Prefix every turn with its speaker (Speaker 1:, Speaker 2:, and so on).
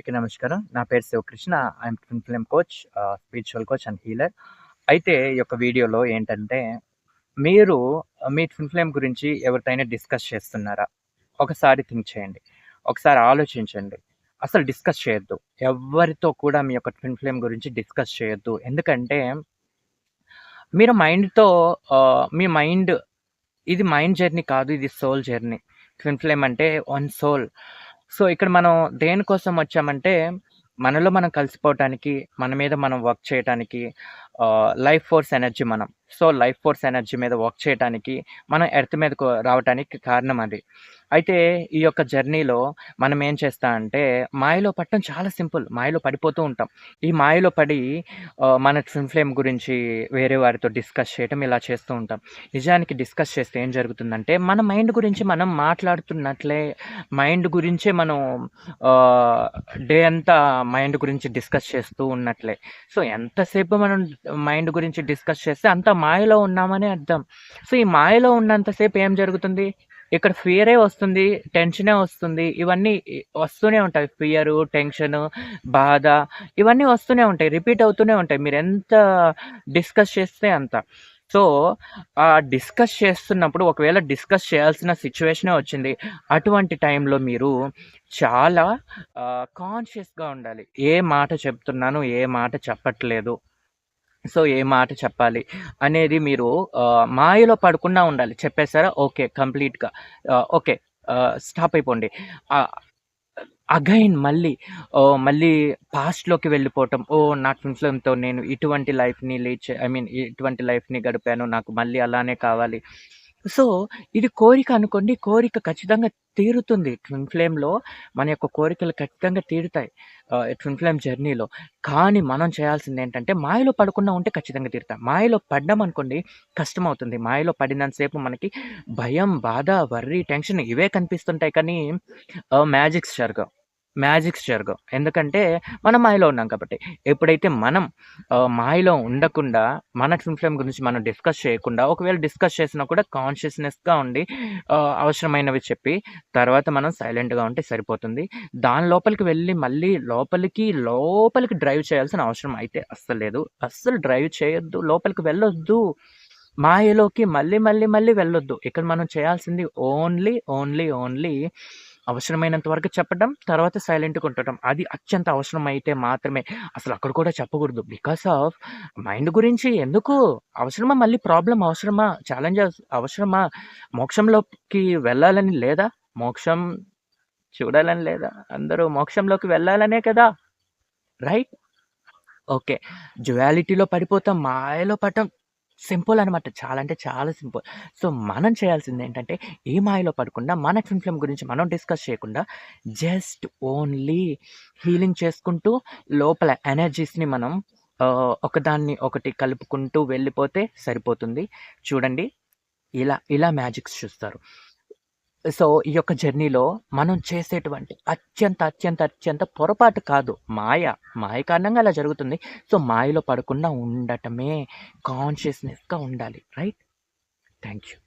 Speaker 1: అందరికీ నమస్కారం. నా పేరు Shivakrishna. I'm twin flame coach, spiritual coach and healer. అయితే ఈ యొక్క వీడియోలో ఏంటంటే, మీరు మీ ట్విన్ ఫ్లేమ్ గురించి ఎవరితోనైనా డిస్కస్ చేస్తున్నారా? ఒకసారి థింక్ చేయండి. ఒకసారి ఆలోచించండి. అసలు డిస్కస్ చేయొద్దు. ఎవ్వరితో కూడా మీ యొక్క ట్విన్ ఫ్లేమ్ గురించి డిస్కస్ చేయొద్దు. ఎందుకంటే, మీరు మైండ్‌తో మీ మైండ్ ఇది మైండ్ జర్నీ కాదు. ఇది సోల్ జర్నీ. ట్విన్ ఫ్లేమ్ అంటే వన్ సోల్. సో, ఇక్కడ మనం దేనికోసం వచ్చామంటే, మనలో మనం కలిసిపోవటానికి, మన మీద మనం వర్క్ చేయటానికి, లైఫ్ ఫోర్స్ ఎనర్జీ మనం. సో, లైఫ్ ఫోర్స్ ఎనర్జీ మీద వర్క్ చేయటానికి, మనం ఎర్త్ మీదకు రావటానికి కారణం అది. అయితే ఈ యొక్క జర్నీలో మనం ఏం చేస్తామంటే, మాయలో పడటం చాలా సింపుల్. మాయలో పడిపోతూ ఉంటాం. ఈ మాయలో పడి మన ట్విన్ ఫ్లేమ్ గురించి వేరే వారితో డిస్కస్ చేయటం ఇలా చేస్తూ ఉంటాం. నిజానికి డిస్కస్ చేస్తే ఏం జరుగుతుందంటే, మన మైండ్ గురించి మనం మాట్లాడుతున్నట్లే, మైండ్ గురించే మనం డే అంతా మైండ్ గురించి డిస్కస్ చేస్తూ ఉన్నట్లే. సో, ఎంతసేపు మనం మైండ్ గురించి డిస్కస్ చేస్తే అంత మాయలో ఉన్నామని అర్థం. సో, ఈ మాయలో ఉన్నంతసేపు ఏం జరుగుతుంది? ఇక్కడ ఫియరే వస్తుంది, టెన్షనే వస్తుంది. ఇవన్నీ వస్తూనే ఉంటాయి. ఫియరు, టెన్షను, బాధ ఇవన్నీ వస్తూనే ఉంటాయి. రిపీట్ అవుతూనే ఉంటాయి. మీరెంత డిస్కస్ చేస్తే అంత. సో, డిస్కస్ చేస్తున్నప్పుడు ఒకవేళ డిస్కస్ చేయాల్సిన సిచ్యువేషనే వచ్చింది. అటువంటి టైంలో మీరు చాలా కాన్షియస్‌గా ఉండాలి. ఏ మాట చెప్తున్నాను, ఏ మాట చెప్పట్లేదు. సో, ఏ మాట చెప్పాలి అనేది మీరు మాయలో పడకుండా ఉండాలి. చెప్పేసారా? ఓకే. కంప్లీట్‌గా ఓకే. స్టాప్ అయిపోండి. ఆహ్, అగైన్ మళ్ళీ పాస్ట్‌లోకి వెళ్ళిపోవటం. నా ట్విన్ ఫ్లేమ్‌తో నేను ఇటువంటి లైఫ్‌ని ఇటువంటి లైఫ్‌ని గడిపాను. నాకు మళ్ళీ అలానే కావాలి. సో, ఇది కోరిక అనుకోండి. కోరిక ఖచ్చితంగా తీరుతుంది. ట్విన్ ఫ్లేమ్‌లో మన యొక్క కోరికలు ఖచ్చితంగా తీరుతాయి. ట్విన్ ఫ్లేమ్ జర్నీలో. కానీ మనం చేయాల్సిందేంటంటే, మాయలో పడకుండా ఉంటే ఖచ్చితంగా తీరుతాయి. మాయలో పడ్డామనుకోండి కష్టమవుతుంది. మాయలో పడినంత సేపు మనకి భయం, బాధ, వర్రీ, టెన్షన్ ఇవే కనిపిస్తుంటాయి కానీ మ్యాజిక్స్ జరగవు. ఎందుకంటే మనం మాయలో ఉన్నాం కాబట్టి. ఎప్పుడైతే మనం మాయలో ఉండకుండా, మన ట్విన్ ఫ్లేమ్ గురించి మనం డిస్కస్ చేయకుండా, ఒకవేళ డిస్కస్ చేసినా కూడా కాన్షియస్‌నెస్‌గా ఉండి అవసరమైనవి చెప్పి, తర్వాత మనం సైలెంట్‌గా ఉంటే సరిపోతుంది. దాని లోపలికి వెళ్ళి మళ్ళీ లోపలికి డ్రైవ్ చేయాల్సిన అవసరం అయితే అస్సలు లేదు. అస్సలు డ్రైవ్ చేయొద్దు. లోపలికి వెళ్ళొద్దు. మాయలోకి మళ్ళీ వెళ్ళొద్దు. ఇక్కడ మనం చేయాల్సింది ఓన్లీ అవసరమైనంత వరకు చెప్పడం, తర్వాత సైలెంట్‌గా ఉండటం. అది అత్యంత అవసరమైతే మాత్రమే. అసలు అక్కడ కూడా చెప్పకూడదు. బికాస్ ఆఫ్ మైండ్ గురించి ఎందుకు? అవసరమా? మళ్ళీ ప్రాబ్లమ్ అవసరమా? ఛాలెంజెస్ అవసరమా? మోక్షంలోకి వెళ్ళాలని లేదా? మోక్షం చూడాలని లేదా? అందరూ మోక్షంలోకి వెళ్ళాలనే కదా! రైట్? ఓకే. డ్యుయాలిటీలో పడిపోతాం. మాయలో పడటం సింపుల్ అనమాట. చాలా అంటే చాలా సింపుల్. సో, మనం చేయాల్సిందేంటంటే, ఏ మాయలో పడకుండా, మన ట్విన్ ఫ్లేమ్ గురించి మనం డిస్కస్ చేయకుండా, జస్ట్ ఓన్లీ హీలింగ్ చేసుకుంటూ, లోపల ఎనర్జీస్‌ని మనం ఒకదాన్ని ఒకటి కలుపుకుంటూ వెళ్ళిపోతే సరిపోతుంది. చూడండి, ఇలా మ్యాజిక్స్ చూస్తారు. సో, ఈ యొక్క జర్నీలో మనం చేసేటువంటి అత్యంత పొరపాటు కాదు. మాయ కారణంగా అలా జరుగుతుంది. సో, మాయలో పడకుండా ఉండటమే కాన్షియస్‌నెస్‌గా ఉండాలి. రైట్? Thank you.